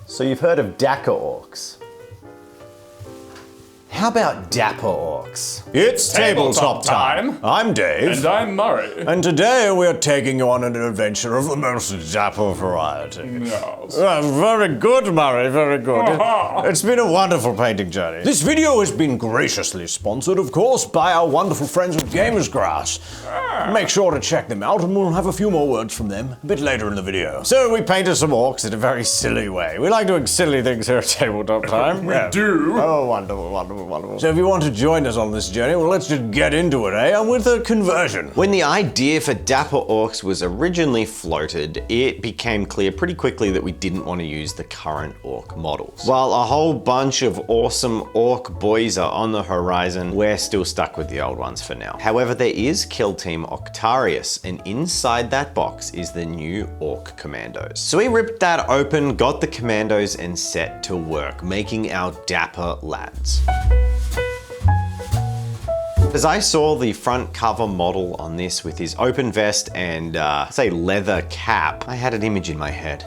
So you've heard of Daka Orcs. How about Dapper Orcs? It's tabletop time. I'm Dave. And I'm Murray. And today we're taking you on an adventure of the most dapper variety. Yes. Very good, Murray, very good. It's been a wonderful painting journey. This video has been graciously sponsored, of course, by our wonderful friends at Gamers Grass. Make sure to check them out, and we'll have a few more words from them a bit later in the video. So we painted some orcs in a very silly way. We like doing silly things here at Tabletop Time. We do. Oh, wonderful, wonderful, wonderful. So if you want to join us on this journey, well, let's just get into it, eh? And with a conversion. When the idea for Dapper Orcs was originally floated, it became clear pretty quickly that we didn't want to use the current orc models. While a whole bunch of awesome orc boys are on the horizon, we're still stuck with the old ones for now. However, there is Kill Team Octarius, and inside that box is the new Orc Commandos. So we ripped that open, got the Commandos, and set to work, making our dapper lads. As I saw the front cover model on this with his open vest and, say, leather cap, I had an image in my head.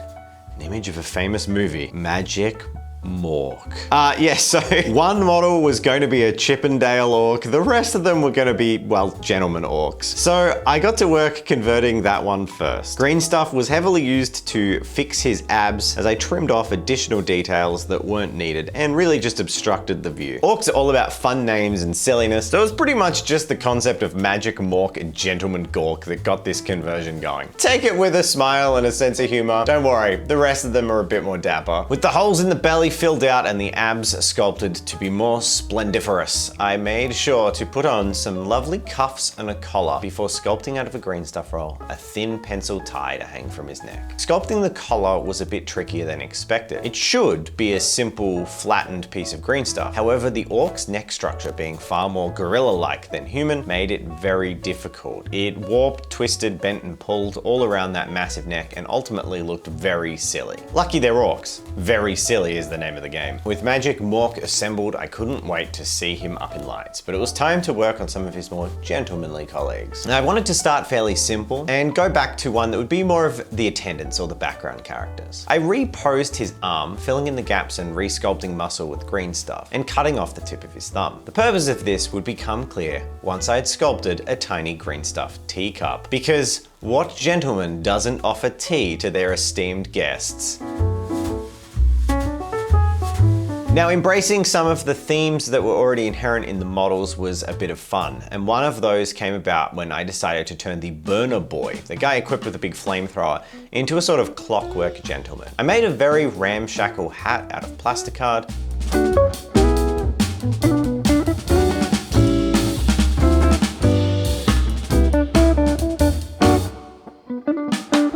An image of a famous movie, Magic Mork. So one model was going to be a Chippendale orc, the rest of them were going to be, well, gentleman orcs. So I got to work converting that one first. Green stuff was heavily used to fix his abs as I trimmed off additional details that weren't needed and really just obstructed the view. Orcs are all about fun names and silliness, so it was pretty much just the concept of Magic Mork and Gentleman Gork that got this conversion going. Take it with a smile and a sense of humor. Don't worry, the rest of them are a bit more dapper. With the holes in the belly filled out and the abs sculpted to be more splendiferous, I made sure to put on some lovely cuffs and a collar before sculpting out of a green stuff roll a thin pencil tie to hang from his neck. Sculpting the collar was a bit trickier than expected. It should be a simple flattened piece of green stuff. However, the orc's neck structure being far more gorilla-like than human made it very difficult. It warped, twisted, bent and pulled all around that massive neck and ultimately looked very silly. Lucky they're orcs. Very silly is the name of the game. With Magic Mork assembled, I couldn't wait to see him up in lights, but it was time to work on some of his more gentlemanly colleagues. Now, I wanted to start fairly simple and go back to one that would be more of the attendants or the background characters. I reposed his arm, filling in the gaps and resculpting muscle with green stuff, and cutting off the tip of his thumb. The purpose of this would become clear once I had sculpted a tiny green stuff teacup, because what gentleman doesn't offer tea to their esteemed guests? Now, embracing some of the themes that were already inherent in the models was a bit of fun, and one of those came about when I decided to turn the burner boy, the guy equipped with a big flamethrower, into a sort of clockwork gentleman. I made a very ramshackle hat out of plasticard.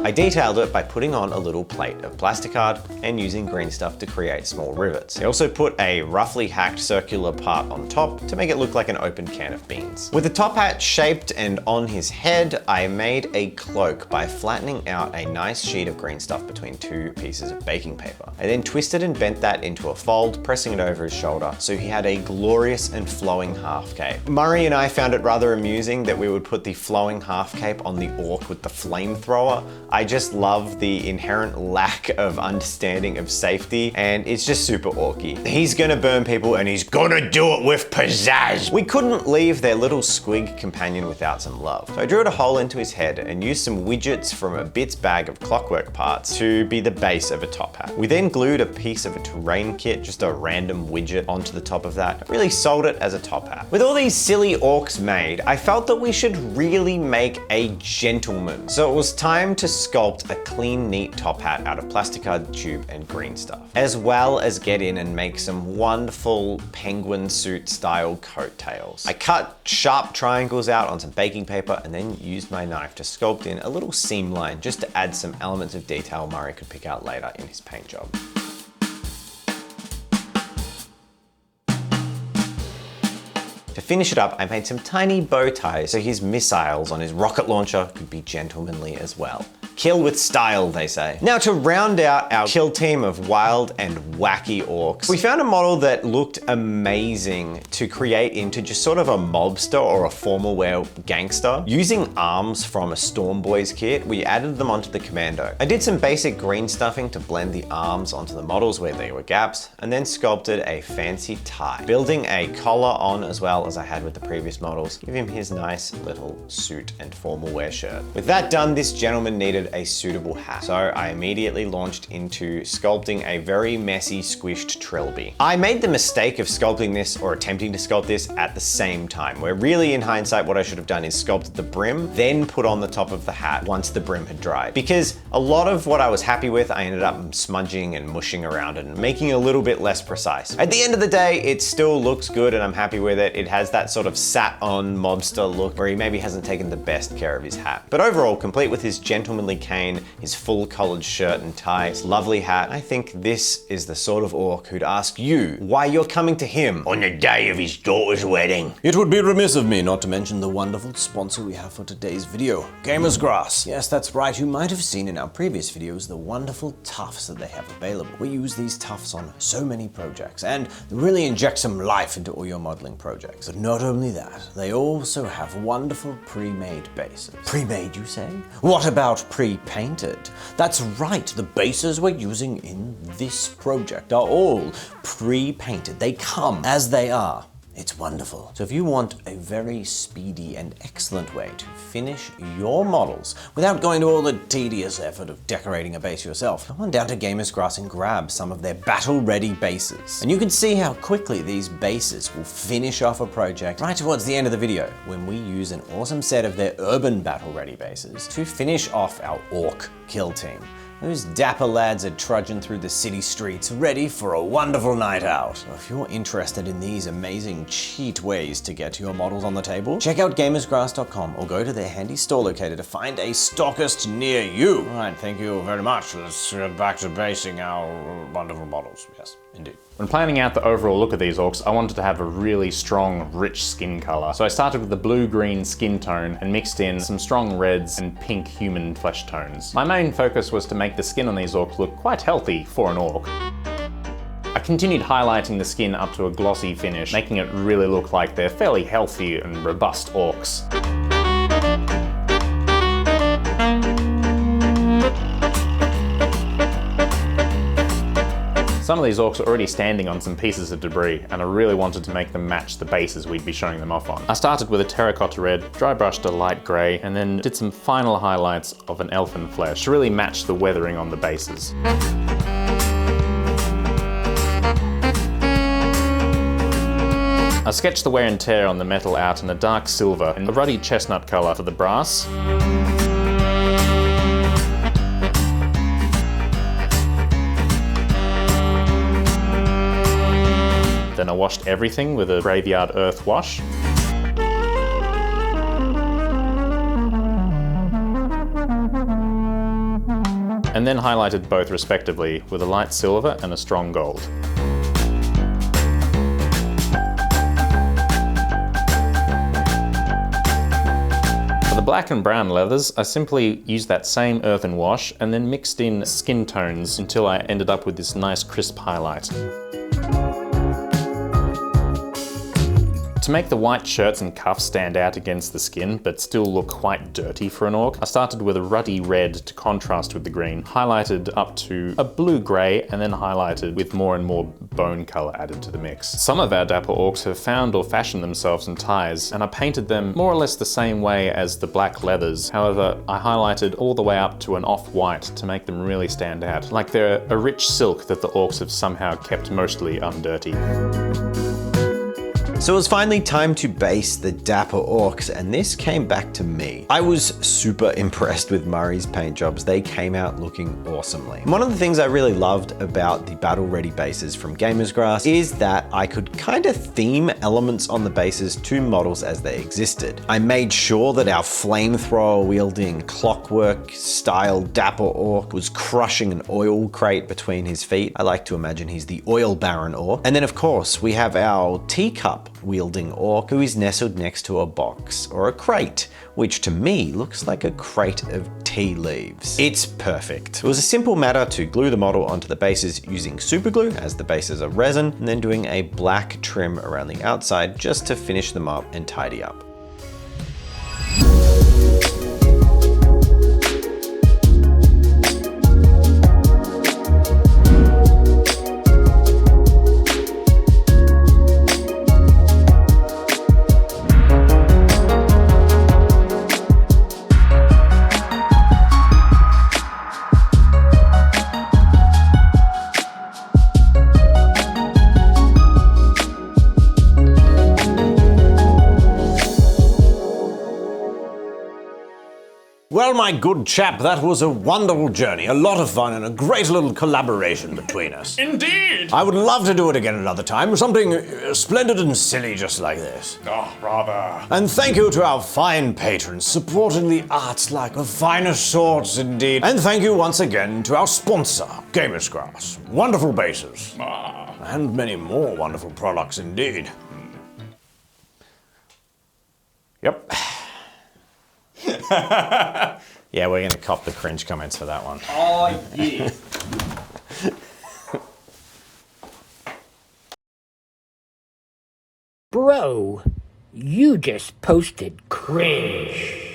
I detailed it by putting on a little plate of plasticard and using green stuff to create small rivets. I also put a roughly hacked circular part on top to make it look like an open can of beans. With the top hat shaped and on his head, I made a cloak by flattening out a nice sheet of green stuff between two pieces of baking paper. I then twisted and bent that into a fold, pressing it over his shoulder so he had a glorious and flowing half cape. Murray and I found it rather amusing that we would put the flowing half cape on the orc with the flamethrower. I just love the inherent lack of understanding of safety, and it's just super orky. He's gonna burn people and he's gonna do it with pizzazz. We couldn't leave their little squig companion without some love. So I drew a hole into his head and used some widgets from a bits bag of clockwork parts to be the base of a top hat. We then glued a piece of a terrain kit, just a random widget, onto the top of that. I really sold it as a top hat. With all these silly orcs made, I felt that we should really make a gentleman. So it was time to sculpt a clean, neat top hat out of plasticard tube and green stuff, as well as get in and make some wonderful penguin suit style coattails. I cut sharp triangles out on some baking paper and then used my knife to sculpt in a little seam line just to add some elements of detail Murray could pick out later in his paint job. To finish it up, I made some tiny bow ties so his missiles on his rocket launcher could be gentlemanly as well. Kill with style, they say. Now to round out our kill team of wild and wacky orcs, we found a model that looked amazing to create into just sort of a mobster or a formal wear gangster. Using arms from a Storm Boys kit, we added them onto the commando. I did some basic green stuffing to blend the arms onto the models where there were gaps, and then sculpted a fancy tie. Building a collar on as well as I had with the previous models, give him his nice little suit and formal wear shirt. With that done, this gentleman needed a suitable hat, so I immediately launched into sculpting a very messy, squished trilby. I made the mistake of sculpting this, or attempting to sculpt this, at the same time, where really in hindsight what I should have done is sculpted the brim, then put on the top of the hat once the brim had dried. Because a lot of what I was happy with, I ended up smudging and mushing around and making it a little bit less precise. At the end of the day, it still looks good and I'm happy with it. It has that sort of sat-on mobster look where he maybe hasn't taken the best care of his hat. But overall, complete with his gentlemanly cane, his full collared shirt and tie, his lovely hat, I think this is the sort of orc who'd ask you why you're coming to him on the day of his daughter's wedding. It would be remiss of me not to mention the wonderful sponsor we have for today's video, Gamer's Grass. Yes, that's right, you might have seen in our previous videos the wonderful tufts that they have available. We use these tufts on so many projects and they really inject some life into all your modeling projects. But not only that, they also have wonderful pre-made bases. Pre-made, you say? What about pre-painted? That's right, the bases we're using in this project are all pre-painted. They come as they are. It's wonderful. So if you want a very speedy and excellent way to finish your models without going to all the tedious effort of decorating a base yourself, go on down to Gamer's Grass and grab some of their battle-ready bases. And you can see how quickly these bases will finish off a project right towards the end of the video when we use an awesome set of their urban battle-ready bases to finish off our orc kill team. Those dapper lads are trudging through the city streets, ready for a wonderful night out. So if you're interested in these amazing cheat ways to get your models on the table, check out gamersgrass.com or go to their handy store locator to find a stockist near you. All right, thank you very much. Let's get back to basing our wonderful models. Yes, indeed. When planning out the overall look of these orcs, I wanted to have a really strong, rich skin color. So I started with the blue-green skin tone and mixed in some strong reds and pink human flesh tones. My main focus was to make the skin on these orcs look quite healthy for an orc. I continued highlighting the skin up to a glossy finish, making it really look like they're fairly healthy and robust orcs. Some of these orcs are already standing on some pieces of debris, and I really wanted to make them match the bases we'd be showing them off on. I started with a terracotta red, dry brushed a light grey, and then did some final highlights of an elfin flesh to really match the weathering on the bases. I sketched the wear and tear on the metal out in a dark silver and a ruddy chestnut colour for the brass. Then I washed everything with a graveyard earth wash. And then highlighted both respectively with a light silver and a strong gold. For the black and brown leathers, I simply used that same earthen wash and then mixed in skin tones until I ended up with this nice crisp highlight. To make the white shirts and cuffs stand out against the skin, but still look quite dirty for an orc, I started with a ruddy red to contrast with the green, highlighted up to a blue-grey, and then highlighted with more and more bone colour added to the mix. Some of our dapper orcs have found or fashioned themselves in ties, and I painted them more or less the same way as the black leathers. However, I highlighted all the way up to an off-white to make them really stand out, like they're a rich silk that the orcs have somehow kept mostly undirty. So it was finally time to base the dapper orcs, and this came back to me. I was super impressed with Murray's paint jobs. They came out looking awesomely. One of the things I really loved about the battle ready bases from Gamer's Grass is that I could kind of theme elements on the bases to models as they existed. I made sure that our flamethrower wielding clockwork style dapper orc was crushing an oil crate between his feet. I like to imagine he's the oil baron orc. And then of course we have our teacup wielding orc who is nestled next to a box or a crate, which to me looks like a crate of tea leaves. It's perfect. It was a simple matter to glue the model onto the bases using super glue, as the bases are resin, and then doing a black trim around the outside just to finish them up and tidy up. Well, my good chap, that was a wonderful journey, a lot of fun, and a great little collaboration between us. Indeed! I would love to do it again another time, something splendid and silly just like this. Oh, rather. And thank you to our fine patrons supporting the arts like the finest sorts indeed. And thank you once again to our sponsor, Gamers Grass. Wonderful bases. And many more wonderful products indeed. Yep. Yeah, we're gonna cop the cringe comments for that one. Oh, yeah. Bro, you just posted cringe.